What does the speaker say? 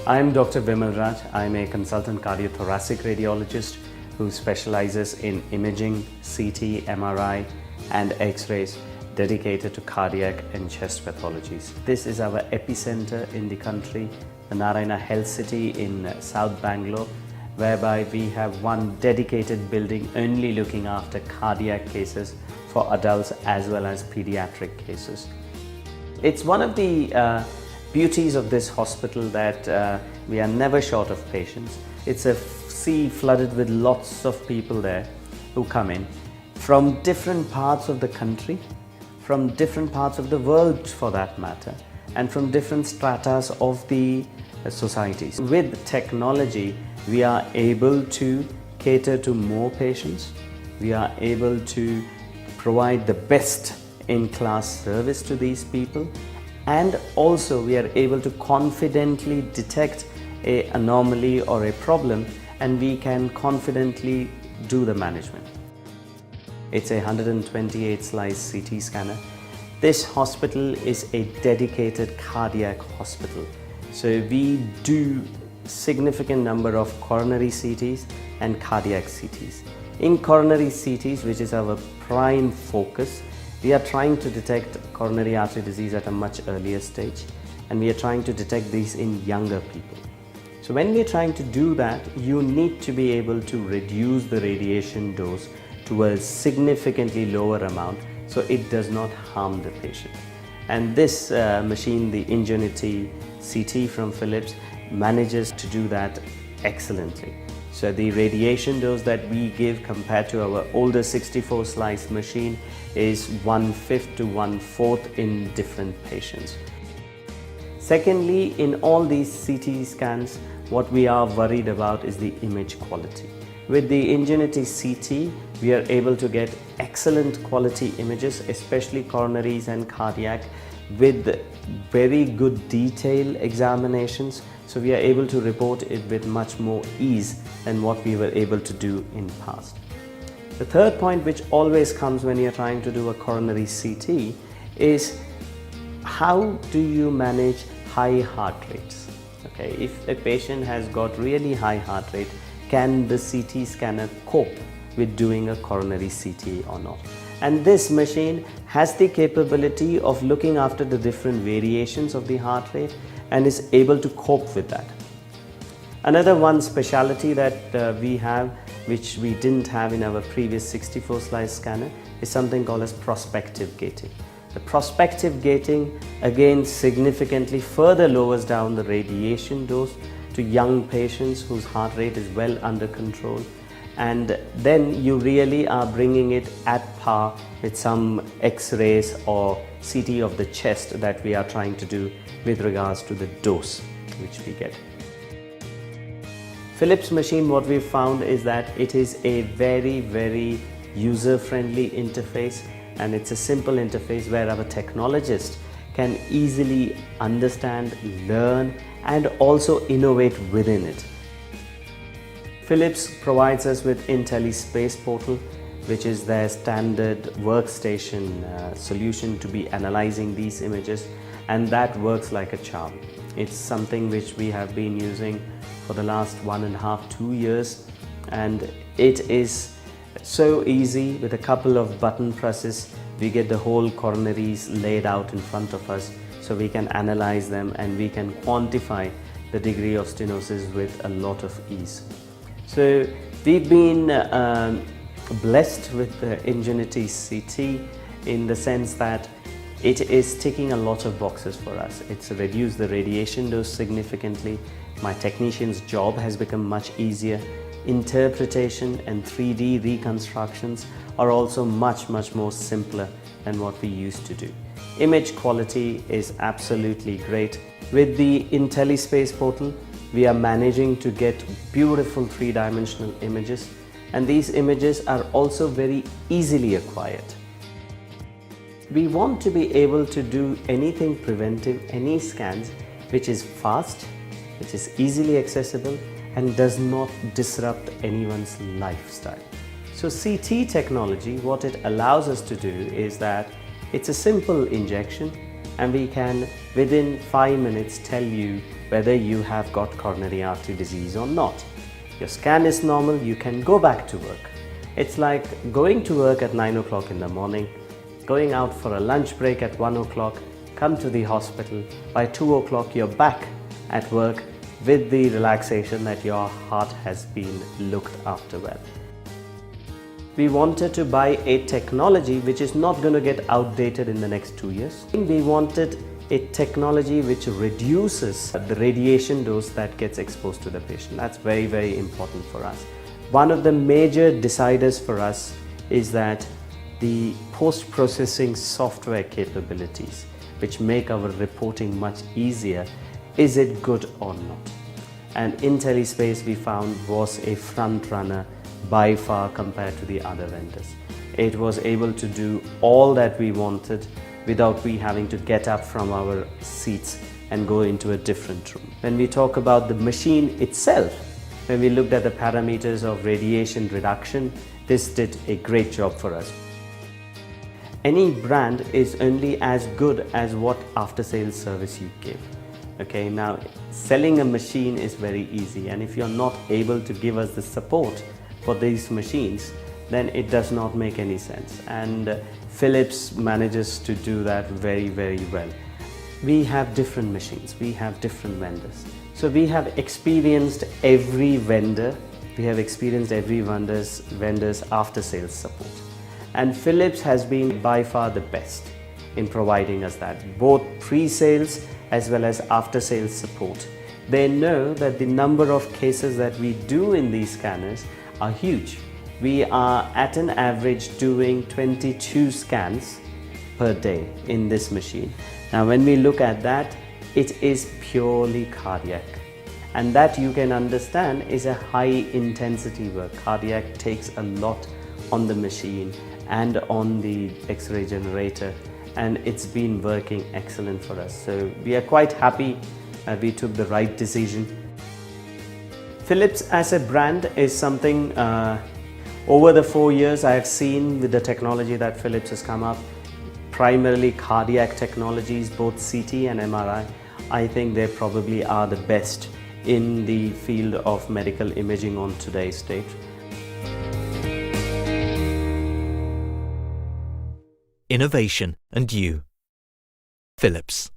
I'm Dr. Vimal Raj. I'm a consultant cardiothoracic radiologist who specializes in imaging, CT, MRI, and X-rays dedicated to cardiac and chest pathologies. This is our epicenter in the country, the Narayana Health City in South Bangalore, whereby we have one dedicated building only looking after cardiac cases for adults as well as pediatric cases. It's one of the beauties of this hospital that we are never short of patients. It's a sea flooded with lots of people there who come in from different parts of the country, from different parts of the world for that matter, and from different stratas of the societies. With technology, we are able to cater to more patients. We are able to provide the best in-class service to these people, and also we are able to confidently detect an anomaly or a problem, and we can confidently do the management. It's a 128 slice CT scanner. This hospital is a dedicated cardiac hospital. So we do significant number of coronary CTs and cardiac CTs. In coronary CTs, which is our prime focus, we are trying to detect coronary artery disease at a much earlier stage, and we are trying to detect these in younger people. So when we are trying to do that, you need to be able to reduce the radiation dose to a significantly lower amount so it does not harm the patient. And this machine, the Ingenuity CT from Philips, manages to do that excellently. So the radiation dose that we give compared to our older 64 slice machine is 1/5 to 1/4 in different patients. Secondly, in all these CT scans, what we are worried about is the image quality. With the Ingenuity CT, we are able to get excellent quality images, especially coronaries and cardiac, with very good detail examinations. So we are able to report it with much more ease than what we were able to do in past. The third point, which always comes when you're trying to do a coronary CT, is how do you manage high heart rates? Okay, if a patient has got really high heart rate, can the CT scanner cope with doing a coronary CT or not? And this machine has the capability of looking after the different variations of the heart rate and is able to cope with that. Another one specialty that we have, which we didn't have in our previous 64 slice scanner, is something called as prospective gating. The prospective gating again significantly further lowers down the radiation dose to young patients whose heart rate is well under control, and then you really are bringing it at par with some X-rays or CT of the chest that we are trying to do with regards to the dose which we get. Philips machine, what we've found is that it is a very user-friendly interface, and it's a simple interface where our technologist can easily understand, learn, and also innovate within it. Philips provides us with IntelliSpace Portal, which is their standard workstation solution to be analyzing these images, and that works like a charm. It's something which we have been using for the last 1.5 to 2 years, and it is so easy. With a couple of button presses, we get the whole coronaries laid out in front of us, so we can analyze them and we can quantify the degree of stenosis with a lot of ease. So we've been blessed with the Ingenuity CT in the sense that it is ticking a lot of boxes for us. It's reduced the radiation dose significantly. My technician's job has become much easier. Interpretation and 3D reconstructions are also much more simpler than what we used to do. Image quality is absolutely great. With the IntelliSpace Portal, we are managing to get beautiful three-dimensional images, and these images are also very easily acquired. We want to be able to do anything preventive, any scans, which is fast, which is easily accessible, and does not disrupt anyone's lifestyle. So CT technology, what it allows us to do is that it's a simple injection, and we can within 5 minutes tell you whether you have got coronary artery disease or not. Your scan is normal, you can go back to work. It's like going to work at 9 o'clock in the morning, going out for a lunch break at 1 o'clock, come to the hospital, by 2 o'clock you're back at work with the relaxation that your heart has been looked after well. We wanted to buy a technology which is not going to get outdated in the next 2 years. We wanted a technology which reduces the radiation dose that gets exposed to the patient. That's very, very important for us. One of the major deciders for us is that the post-processing software capabilities, which make our reporting much easier, is it good or not? And IntelliSpace, we found, was a front runner by far compared to the other vendors. It was able to do all that we wanted without we having to get up from our seats and go into a different room. When we talk about the machine itself, when we looked at the parameters of radiation reduction, this did a great job for us. Any brand is only as good as what after-sales service you give. Okay, now selling a machine is very easy, and if you're not able to give us the support for these machines, then it does not make any sense. And Philips manages to do that very, very well. We have different machines, we have different vendors. So we have experienced every vendor, we have experienced every vendor's after-sales support. And Philips has been by far the best in providing us that, both pre-sales as well as after-sales support. They know that the number of cases that we do in these scanners are huge. We are at an average doing 22 scans per day in this machine. Now when we look at that, it is purely cardiac. And that, you can understand, is a high intensity work. Cardiac takes a lot on the machine and on the X-ray generator, and it's been working excellent for us. So we are quite happy we took the right decision. Philips as a brand is something over the 4 years I have seen with the technology that Philips has come up, primarily cardiac technologies, both CT and MRI. I think they probably are the best in the field of medical imaging on today's date. Innovation and you. Philips.